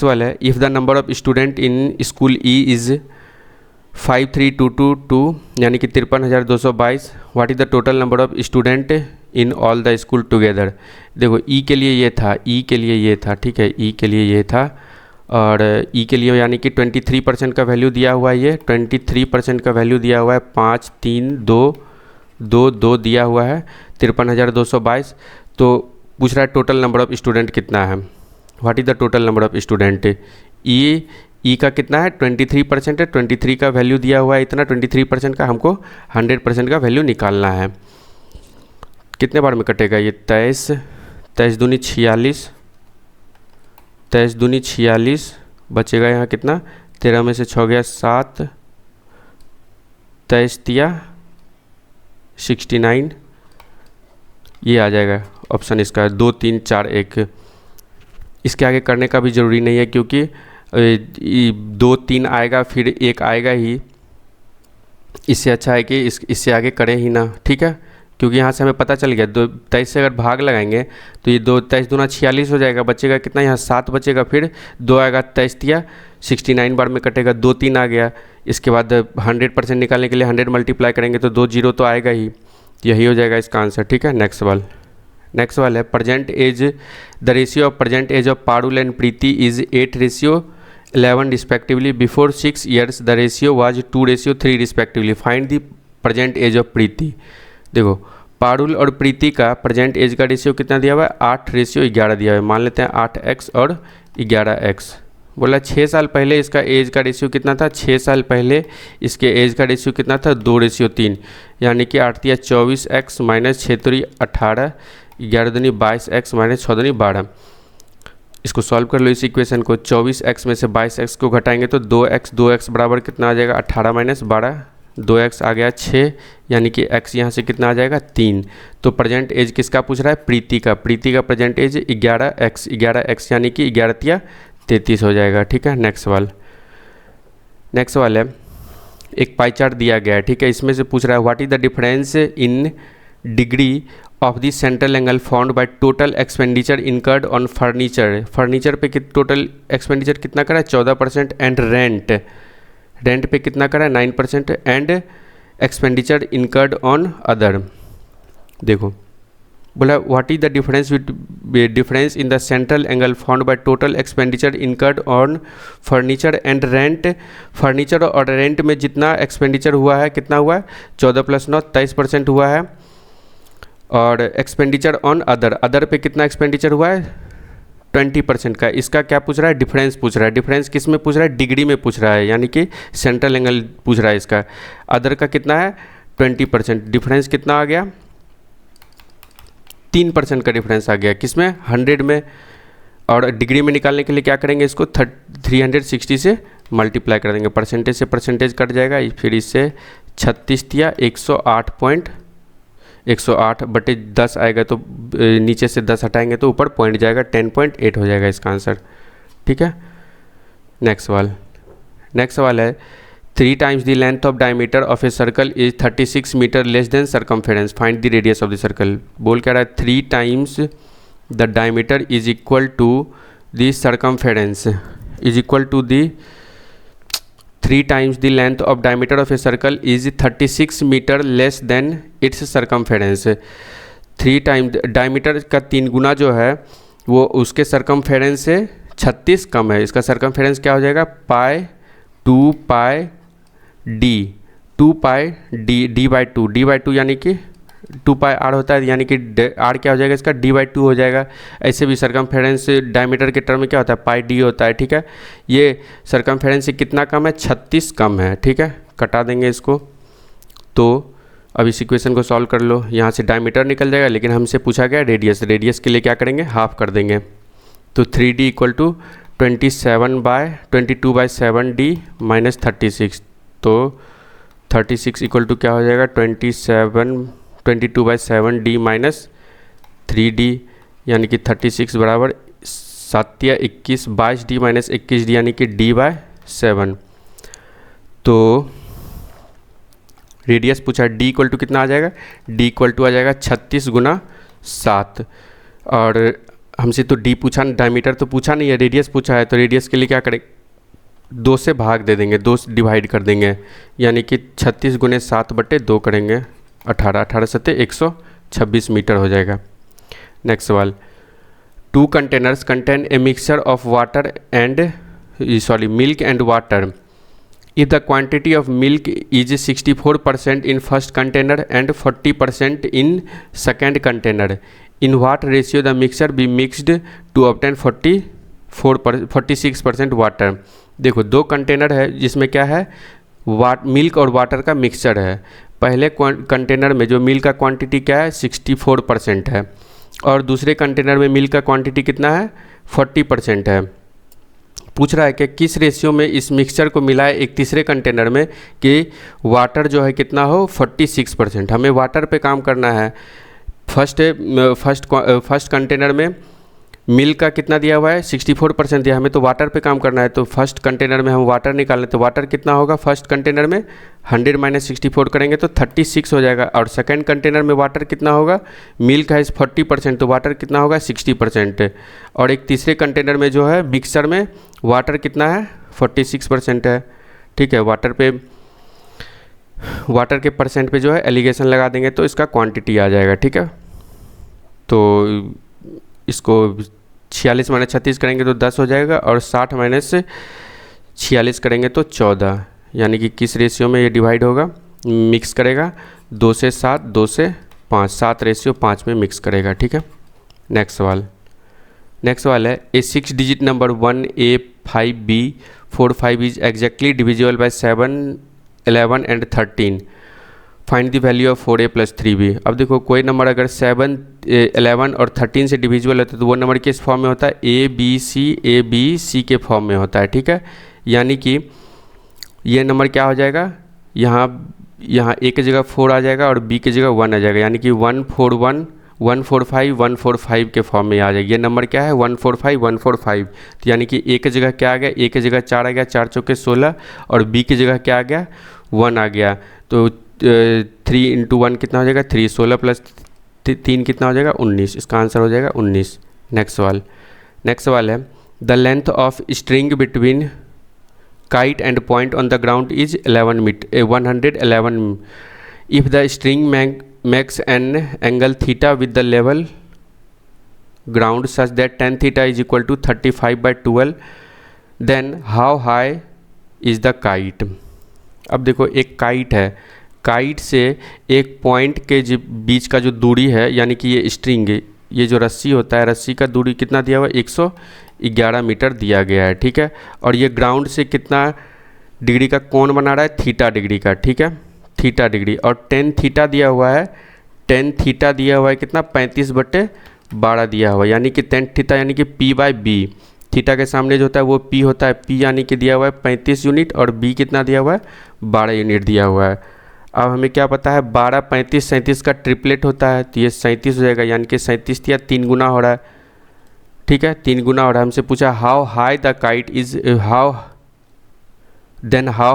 सवाल है if the number of student in school E is 53222 यानी कि 53,222, what is the total number of student in all the school together. देखो ई के लिए ये था, ई के लिए ये था, ठीक है, ई के लिए ये था, और ई के लिए यानी कि 23% का वैल्यू दिया हुआ है, ये 23% का वैल्यू दिया हुआ है, 5 3 2 2 2 दिया हुआ है, 53,222, तो पूछ रहा है टोटल नंबर ऑफ स्टूडेंट कितना है, what is the total number of student. E का कितना है 23% है, 23 का वैल्यू दिया हुआ है इतना, 23% का हमको 100% का वैल्यू निकालना है। कितने बार में कटेगा ये, 23 23 दूनी 46, 23 दूनी 46, बचेगा यहाँ कितना, 13 में से 6 गया 7, 23 तिया 69, ये आ जाएगा ऑप्शन इसका 2 3 4 1। इसके आगे करने का भी ज़रूरी नहीं है, क्योंकि 2 3 आएगा फिर 1 आएगा ही, इससे अच्छा है कि इससे आगे करें ही ना, ठीक है, क्योंकि यहाँ से हमें पता चल गया 23 से अगर भाग लगाएंगे तो ये 23 दूना 46 हो जाएगा, बचेगा कितना यहाँ 7 बचेगा, फिर 2 आएगा 23 तिया 69 बार में कटेगा, 2 3 आ गया, इसके बाद 100% निकालने के लिए 100 मल्टीप्लाई करेंगे तो 2 0 तो आएगा ही, यही हो जाएगा इसका आंसर, ठीक है। नेक्स्ट सवाल है present age, the ratio of present age of Parul and Preeti is 8:11 respectively, before 6 years the ratio was 2:3 respectively, find the present age of Preeti. देखो पारुल और प्रीति का प्रेजेंट एज का रेशियो कितना दिया हुआ है 8:11 दिया हुआ है, मान लेते हैं 8x और 11x, बोला 6 साल पहले इसका एज का रेशियो कितना था, 6 साल पहले इसके एज का रेशियो कितना था 2:3, यानी कि 8 तिया 24x माइनस 6 3 18, 11 दूनी 22x माइनस 6 दूनी 12। इसको सॉल्व कर लो इस इक्वेशन को, 24x में से 22x को घटाएंगे तो 2x बराबर कितना आ जाएगा 18 माइनस 12, 2x आ गया 6, यानी कि x यहाँ से कितना आ जाएगा 3। तो प्रेजेंट एज किसका पूछ रहा है, प्रीति का प्रेजेंट एज 11x यानी कि 11 तिया 33 हो जाएगा, ठीक है। नेक्स्ट सवाल है एक पाई चार्ट दिया गया है, ठीक है। इसमें से पूछ रहा है what is the difference in degree of the central angle found by total expenditure incurred on furniture. Furniture पे टोटल एक्सपेंडिचर कितना करा है 14% एंड रेंट पे कितना करा है 9% and expenditure incurred on other. देखो बोला what is the difference in the central angle found by total expenditure incurred on furniture and rent. Furniture और रेंट में जितना एक्सपेंडिचर हुआ है कितना हुआ है 14 + 9 23% हुआ है। और एक्सपेंडिचर ऑन अदर पे कितना एक्सपेंडिचर हुआ है 20% का। इसका क्या पूछ रहा है डिफरेंस पूछ रहा है। डिफरेंस किस में पूछ रहा है डिग्री में पूछ रहा है, यानी कि सेंट्रल एंगल पूछ रहा है इसका। अदर का कितना है 20%। डिफरेंस कितना आ गया 3% का डिफरेंस आ गया किसमें 100 में। और डिग्री में निकालने के लिए क्या करेंगे इसको 360 से मल्टीप्लाई कर देंगे, परसेंटेज से परसेंटेज कट जाएगा, फिर इससे 36 या 108/10 आएगा तो नीचे से 10 हटाएंगे तो ऊपर पॉइंट जाएगा 10.8 हो जाएगा इसका आंसर, ठीक है। नेक्स्ट सवाल है 3 times the length of diameter of a circle is 36 metre less than circumference, find the radius of the circle। बोल क्या रहा है 3 times the diameter is equal to the circumference is equal to the 3 times the length of diameter of a circle is 36 metre less than its circumference। 3 times diameter का 3 गुना जो है वो उसके circumference से 36 कम है। इसका circumference क्या हो जाएगा पाई 2πd d/2 यानी कि 2πr होता है, यानी कि r क्या हो जाएगा इसका d/2 हो जाएगा। ऐसे भी सरकमफेरेंस डायमीटर के टर्म में क्या होता है पाई d होता है, ठीक है। ये सरकमफेरेंस से कितना कम है 36 कम है, ठीक है। कटा देंगे इसको। तो अब इस इक्वेशन को सॉल्व कर लो। यहाँ से डायमीटर निकल जाएगा, लेकिन हमसे पूछा गया रेडियस के लिए क्या करेंगे हाफ कर देंगे। तो 3d equal to 22/7d minus 36। तो 36 इक्वल टू क्या हो जाएगा 22/7d माइनस 3d, यानी कि 36 बराबर 7 या 21 22d माइनस 21d यानी कि d/7। तो रेडियस पूछा d इक्वल टू कितना आ जाएगा d इक्वल टू आ जाएगा 36 × 7। और हमसे तो d पूछा, डायमीटर तो पूछा नहीं है, रेडियस पूछा है। तो रेडियस के लिए क्या करें 2 से भाग दे देंगे, 2 से डिवाइड कर देंगे, यानी कि 36 × 7/2 करेंगे 18 7 126 मीटर हो जाएगा। नेक्स्ट सवाल 2 containers contain a mixture of water and milk and water. If the quantity of milk is 64% in first container and 40% in second container, in what ratio the mixture be mixed to obtain 46% water। देखो 2 container है जिसमें क्या है milk और water का mixture है। पहले container में जो मिल्क का क्वांटिटी क्या है 64% है, और दूसरे कंटेनर में मिल्क का क्वांटिटी कितना है 40% है। पूछ रहा है कि किस रेशियो में इस मिक्सचर को मिलाए एक तीसरे कंटेनर में कि वाटर जो है कितना हो 46%। हमें वाटर पे काम करना है। फर्स्ट कंटेनर में मिल्क का कितना दिया हुआ है 64% दिया, हमें तो वाटर पे काम करना है। तो फर्स्ट कंटेनर में हम वाटर निकालें तो वाटर कितना होगा फर्स्ट कंटेनर में 100 - 64 करेंगे तो 36 हो जाएगा। और सेकंड कंटेनर में वाटर कितना होगा मिल्क है 40% तो वाटर कितना होगा 60%। और एक तीसरे कंटेनर में जो है मिक्सचर में वाटर कितना है 46% है, ठीक है। वाटर के परसेंट पे जो है एलिगेशन लगा देंगे तो इसका क्वांटिटी आ जाएगा, ठीक है। तो इसको 46 - 36 करेंगे तो 10 हो जाएगा, और 60 - 46 करेंगे तो 14, यानी कि किस रेशियो में ये डिवाइड होगा मिक्स करेगा 2 से 7 2 से 5 7 रेशियो 5 में मिक्स करेगा, ठीक है। नेक्स्ट सवाल है ए 6 digit number 1A5B45 is exactly divisible by 7 11 and 13, find the value of 4A + 3B। अब देखो कोई नंबर अगर 7 11 और 13 से डिविजिबल होता है तो वो नंबर किस फॉर्म में होता है ABC के फॉर्म में होता है, ठीक है। यानी कि ये नंबर क्या हो जाएगा यहाँ A की जगह 4 आ जाएगा और B की जगह 1 आ जाएगा, यानी कि 141 145 145 के फॉर्म में आ जाएगा। ये नंबर क्या है 145 145। तो यानी कि A की जगह क्या आ गया A की जगह 4 आ गया, 4 × 4 = 16, और B की जगह क्या आ गया 1 आ गया, तो 3 इंटू 1 कितना हो जाएगा 3, 16 प्लस 3 कितना हो जाएगा 19, इसका आंसर हो जाएगा 19। नेक्स्ट सवाल है the length of string between kite and point on the ground is 111। If the string makes an angle theta with the level ground such that tan theta is equal to 35/12, then how high is the kite. अब देखो एक kite है, kite से एक point के बीच का जो दूरी है, यानी कि ये स्ट्रिंग, ये जो रस्सी होता है, रस्सी का दूरी कितना दिया हुआ है 111 मीटर दिया गया है, ठीक है। और ये ग्राउंड से कितना डिग्री का कोण बना रहा है, थीटा डिग्री का, ठीक है, थीटा डिग्री। और tan थीटा दिया हुआ है, tan थीटा दिया हुआ है कितना 35/12 दिया हुआ है, यानी कि tan थीटा यानी कि P/B, थीटा के सामने जो होता है वो P होता है, P यानी कि दिया हुआ है 35 यूनिट और B कितना दिया हुआ है 12 यूनिट दिया हुआ है। अब हमें क्या पता है 12, 35, 37 का ट्रिपलेट होता है, तो ये 37 हो जाएगा, यानी कि 37 या 3 गुना हो रहा है, ठीक है, 3 गुना हो रहा है। हमसे पूछा how high the kite is, how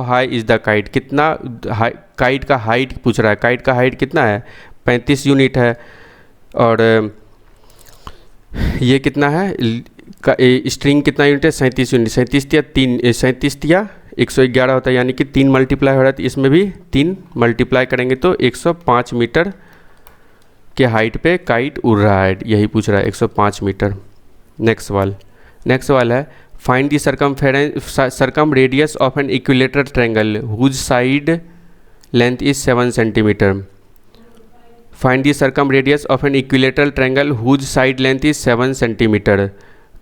high is the kite, कितना काइट का हाइट पूछ रहा है, काइट का हाइट कितना है 35 यूनिट है, और ये कितना है स्ट्रिंग कितना यूनिट है 37 यूनिट, 37 या 111 होता है, यानी कि 3 मल्टीप्लाई हो रहा है, तो इसमें भी 3 मल्टीप्लाई करेंगे तो 105 मीटर के हाइट पे काइट उड़ रहा है, यही पूछ रहा है 105 मीटर। नेक्स्ट सवाल है find the circumradius of an equilateral triangle whose side length is 7 centimetre. Find the circumradius of an equilateral triangle whose side length is 7 centimetre.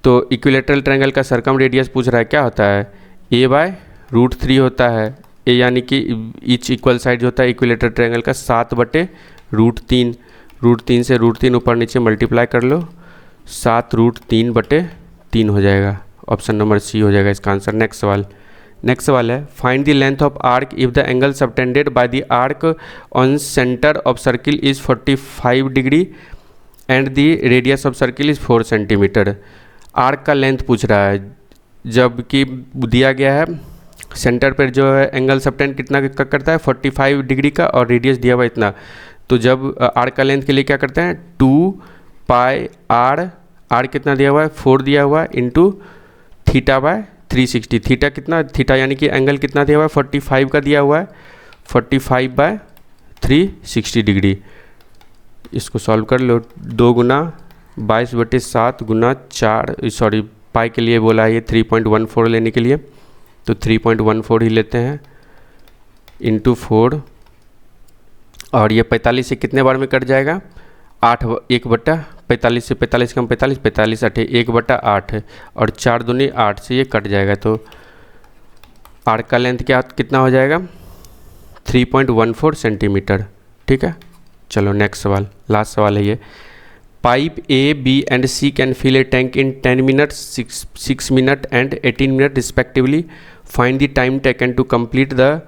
तो इक्विलेटरल ट्रायंगल का सरकम रेडियस पूछ रहा है, क्या होता है a/√3 होता है, a यानी कि ईच इक्वल साइड जो होता है इक्विलेटरल ट्रायंगल का 7/√3, √3 से √3 ऊपर नीचे मल्टीप्लाई कर लो, 7√3/3 हो जाएगा, ऑप्शन नंबर सी हो जाएगा इसका आंसर। नेक्स्ट सवाल है find the length of arc if the angle subtended by the arc on centre of circle is 45 degree and the radius of circle is 4 centimetre. Arc का length पूछ रहा है, जबकि दिया गया है सेंटर पर जो है एंगल सबटेंड कितना का करता है 45 डिग्री का, और रेडियस दिया हुआ इतना, तो जब आर्क का लेंथ के लिए क्या करते हैं 2πr, आर कितना दिया हुआ है 4 दिया हुआ है इंटू θ/360, थीटा कितना, थीटा यानी कि एंगल कितना दिया हुआ है 45 का दिया हुआ है, 45/360 डिग्री। इसको सॉल्व कर लो, 2 गुना 22/7 गुना 4, सॉरी पाई के लिए बोला है ये 3.14 लेने के लिए, तो 3.14 ही लेते हैं इंटू 4, और ये 45 से कितने बार में कट जाएगा 8, 1/45 से 45 कम 45, 45 8 1/8 और 4 दूनी 8 से ये कट जाएगा, तो आर्क का लेंथ क्या कितना हो जाएगा 3.14 सेंटीमीटर, ठीक है। चलो नेक्स्ट सवाल, लास्ट सवाल है ये, pipe A, B and C can fill a tank in 10 minutes, 6 minutes and 18 minutes respectively. Find the time taken to complete the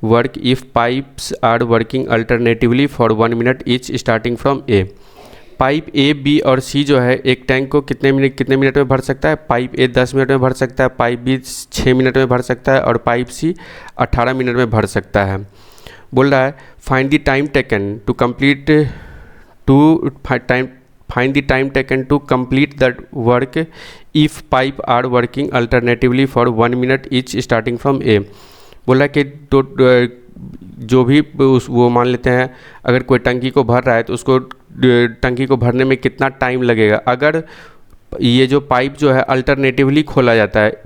work if pipes are working alternatively for 1 minute each starting from A. Pipe A, B और C जो है एक tank को कितने minute में भर सकता है, पाइप A 10 मिनट में भर सकता है, पाइप B 6 मिनट में भर सकता है और पाइप C 18 मिनट में भर सकता है। बोल रहा है find the time taken to complete find the time taken to complete that work if pipe are working alternatively for 1 minute each starting from A। बोला कि तो जो भी वो मान लेते हैं अगर कोई टंकी को भर रहा है तो उसको टंकी को भरने में कितना टाइम लगेगा। अगर ये जो पाइप जो है अल्टरनेटिवली खोला जाता है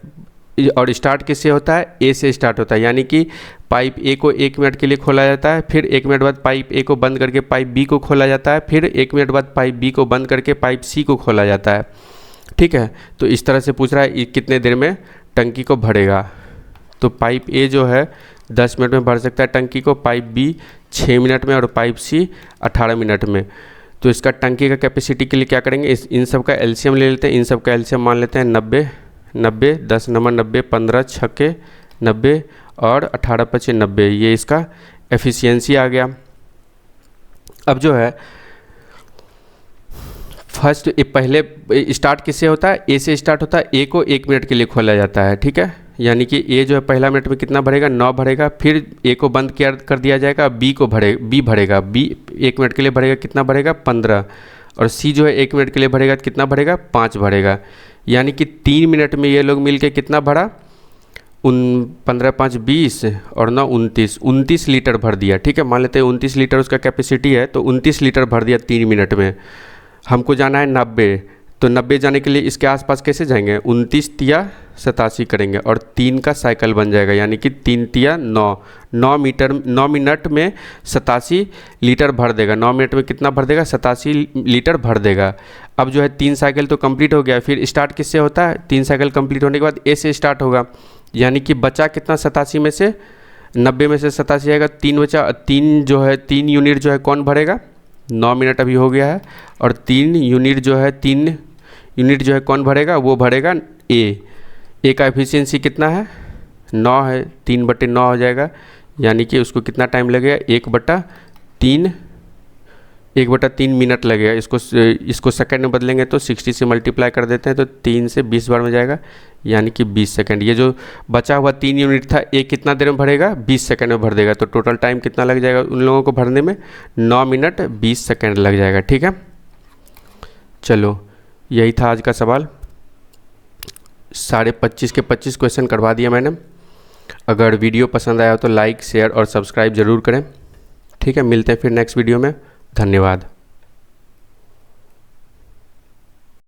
और स्टार्ट किससे होता है ए से स्टार्ट होता है, यानी कि पाइप ए को 1 मिनट के लिए खोला जाता है, फिर 1 मिनट बाद पाइप ए को बंद करके पाइप बी को खोला जाता है, फिर 1 मिनट बाद पाइप बी को बंद करके पाइप सी को खोला जाता है, ठीक है। तो इस तरह से पूछ रहा है कितने देर में टंकी को भरेगा। तो पाइप ए जो है 10 मिनट में भर सकता है टंकी को, पाइप बी 6 मिनट में और पाइप सी 18 मिनट में। तो इसका टंकी का कैपेसिटी के लिए क्या करेंगे, इन सब का एलसीएम ले लेते हैं, इन सब का एलसीएम मान लेते हैं 90, 10 नंबर 90, 15 छक्के 90 और 18 पचे 90, ये इसका एफिशिएंसी आ गया। अब जो है फर्स्ट पहले स्टार्ट किससे होता है, ए से स्टार्ट होता है, ए को 1 मिनट के लिए खोला जाता है, ठीक है, यानी कि ए जो है पहला मिनट में कितना भरेगा, 9 भरेगा। फिर ए को बंद किया कर दिया जाएगा, बी भरेगा, बी 1 मिनट के लिए भरेगा, कितना भरेगा, 15। और सी जो है 1 मिनट के लिए भरेगा तो कितना भरेगा, 5 भरेगा। यानी कि 3 मिनट में ये लोग मिलके कितना भरा, 15 5 20 और 9 29 लीटर भर दिया। ठीक है, मान लेते हैं 29 लीटर उसका कैपेसिटी है, तो 29 लीटर भर दिया 3 मिनट में। हमको जाना है 90, तो 90 जाने के लिए इसके आसपास कैसे जाएंगे, 29 तिया 87 करेंगे और 3 का साइकिल बन जाएगा, यानी कि 3 तिया 9 मिनट में 87 लीटर भर देगा। 9 मिनट में कितना भर देगा, 87 लीटर भर देगा। अब जो है 3 साइकिल तो कंप्लीट हो गया, फिर स्टार्ट किससे होता है, 3 साइकिल कंप्लीट होने के बाद ए से स्टार्ट होगा। यानी कि बचा कितना, 87 में से 90 में से 87 आएगा, 3 बचा। 3 यूनिट जो है कौन भरेगा, 9 मिनट अभी हो गया है, और 3 यूनिट जो है कौन भरेगा, वो भरेगा ए का एफिशिएंसी कितना है, 9 है, 3/9 हो जाएगा। यानी कि उसको कितना टाइम लगेगा, 1/3 मिनट लगेगा। इसको सेकंड में बदलेंगे तो 60 से मल्टीप्लाई कर देते हैं तो 3 से 20 बार में जाएगा, यानी कि 20 सेकंड। ये जो बचा हुआ 3 यूनिट था, ये कितना देर में भरेगा, 20 सेकंड में भर देगा। तो टोटल टाइम कितना लग जाएगा उन लोगों को भरने में, 9 मिनट 20 सेकंड लग जाएगा। ठीक है, चलो यही था आज का सवाल। 25.5 के 25 क्वेश्चन करवा दिया मैंने। अगर वीडियो पसंद आया हो तो लाइक शेयर और सब्सक्राइब ज़रूर करें। ठीक है, मिलते हैं फिर नेक्स्ट वीडियो में। धन्यवाद।